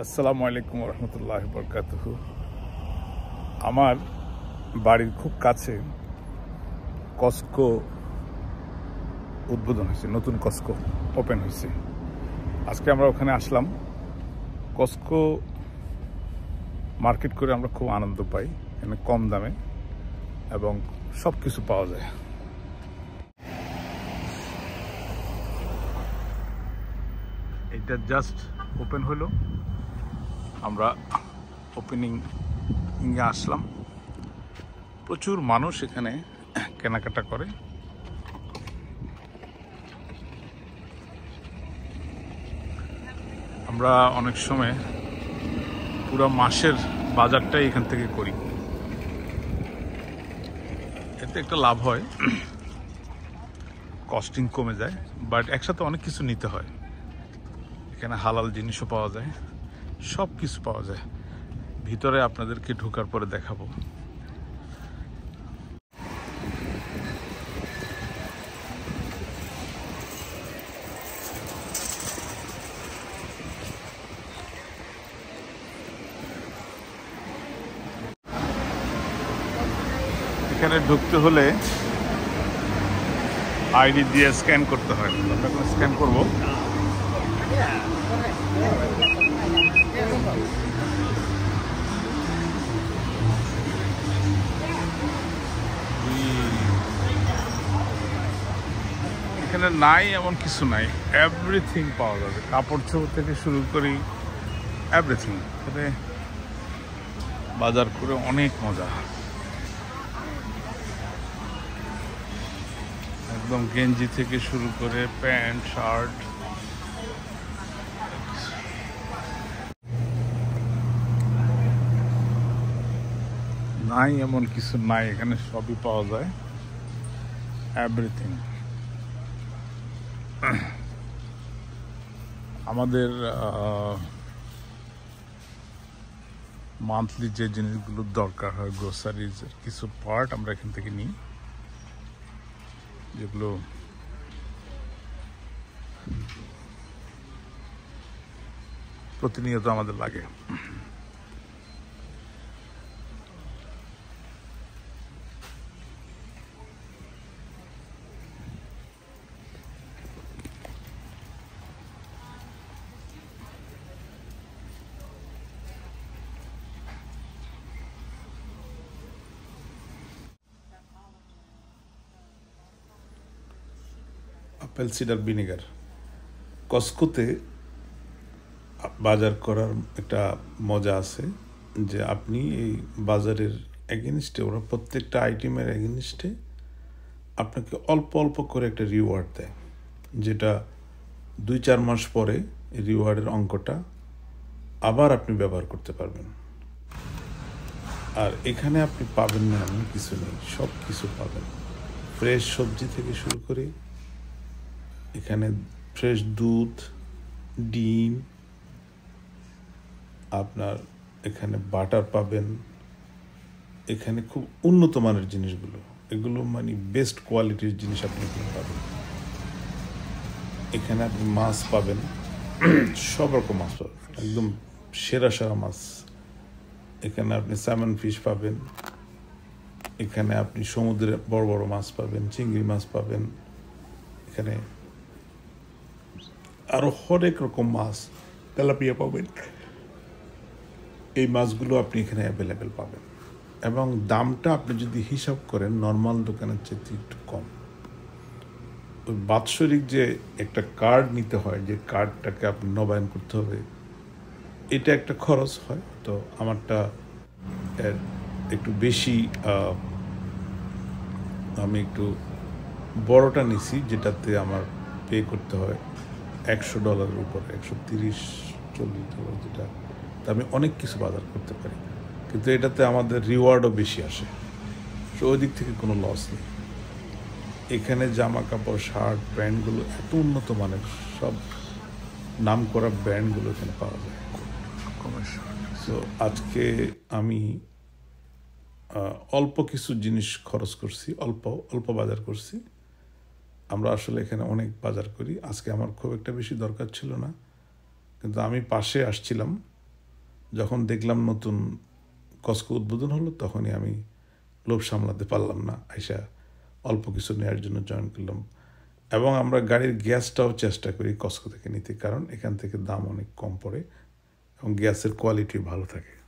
আসসালামু আলাইকুম রহমতুল্লাহি বরকাতুহু। আমার বাড়ির খুব কাছে কস্কো উদ্বোধন হয়েছে, নতুন কস্কো ওপেন হয়েছে। আজকে আমরা ওখানে আসলাম। কস্কো মার্কেট করে আমরা খুব আনন্দ পাই, এখানে কম দামে এবং সব কিছু পাওয়া যায়। এটা জাস্ট ওপেন হলো, আমরা ওপেনিং আসলাম। প্রচুর মানুষ এখানে কেনাকাটা করে। আমরা অনেক সময় পুরো মাসের বাজারটাই এখান থেকে করি, এতে একটা লাভ হয়, কস্টিং কমে যায়, বাট একসাথে অনেক কিছু নিতে হয়। এখানে হালাল জিনিসও পাওয়া যায়, সব কিছু পাওয়া যায়। ভিতরে আপনাদেরকে ঢোকার পরে দেখাবো। এখানে ঢুকতে হলে আইডি দিয়ে স্ক্যান করতে হয়। আমরা এখন স্ক্যান করবো। এখানে নাই এমন কিছু নাই, এভরিথিং পাওয়া যাবে, কাপড় চোপড় থেকে শুরু করি এভরিথিং। এখানে বাজার করে অনেক মজা, একদম গেঞ্জি থেকে শুরু করে প্যান্ট শার্ট। নাই এমন কিছু নাই, এখানে সবই পাওয়া যায়, এভরিথিং। আমাদের মান্থলি যে জিনিসগুলো দরকার হয়, গ্রোসারিজ কিছু পার্ট আমরা এখান থেকে নিই, যেগুলো প্রতিনিয়ত আমাদের লাগে। Apple cider vinegar. কস্কোতে বাজার করার একটা মজা আছে যে আপনি এই বাজারের এগেনস্টে, ওরা প্রত্যেকটা আইটেমের এগেনস্টে আপনাকে অল্প অল্প করে একটা রিওয়ার্ড দেয়, যেটা 2-4 মাস পরে এই রিওয়ার্ডের অঙ্কটা আবার আপনি ব্যবহার করতে পারবেন। আর এখানে আপনি পাবেন না এমন কিছু নেই, সব কিছু পাবেন। ফ্রেশ সবজি থেকে শুরু করে এখানে ফ্রেশ দুধ, ডিম, আপনার এখানে বাটার পাবেন। এখানে খুব উন্নত মানের জিনিসগুলো, এগুলো মানে বেস্ট কোয়ালিটির জিনিস আপনি এখানে পাবেন। এখানে আপনি মাছ পাবেন, সব রকম মাছ পাবেন, একদম সেরা সেরা মাছ। এখানে আপনি স্যামন ফিশ পাবেন, এখানে আপনি সমুদ্রে বড় বড় মাছ পাবেন, চিংড়ি মাছ পাবেন, এখানে আরো হরেক রকম মাছ, তেলাপিয়া পাবেন। এই মাছগুলো আপনি এখানে অ্যাভেলেবেল পাবেন এবং দামটা আপনি যদি হিসাব করেন নর্মাল দোকানের চেয়ে একটু কম। ওই বাৎসরিক যে একটা কার্ড নিতে হয়, যে কার্ডটাকে আপনি নবায়ন করতে হবে, এটা একটা খরচ হয়। তো আমারটা একটু বেশি, আমি একটু বড়টা নিছি, যেটাতে আমার পে করতে হয় $100 উপরে, $130-140, যেটা তা আমি অনেক কিছু বাজার করতে পারি, কিন্তু এটাতে আমাদের রিওয়ার্ডও বেশি আসে। তো ওই দিক থেকে কোনো লস নেই। এখানে জামা কাপড়, শার্ট, প্যান্টগুলো এত উন্নত মানের, সব নাম করা ব্র্যান্ডগুলো এখানে পাওয়া যায়। সো আজকে আমি অল্প কিছু জিনিস খরচ করছি, অল্প অল্প বাজার করছি। আমরা আসলে এখানে অনেক বাজার করি। আজকে আমার খুব একটা বেশি দরকার ছিল না, কিন্তু আমি পাশে আসছিলাম, যখন দেখলাম নতুন কস্কো উদ্বোধন হলো, তখনই আমি লোভ সামলাতে পারলাম না, আইসা অল্প কিছু নেওয়ার জন্য জয়েন করলাম। এবং আমরা গাড়ির গ্যাসটাও চেষ্টা করি কস্কো থেকে নিতে, কারণ এখান থেকে দাম অনেক কম পড়ে এবং গ্যাসের কোয়ালিটি ভালো থাকে।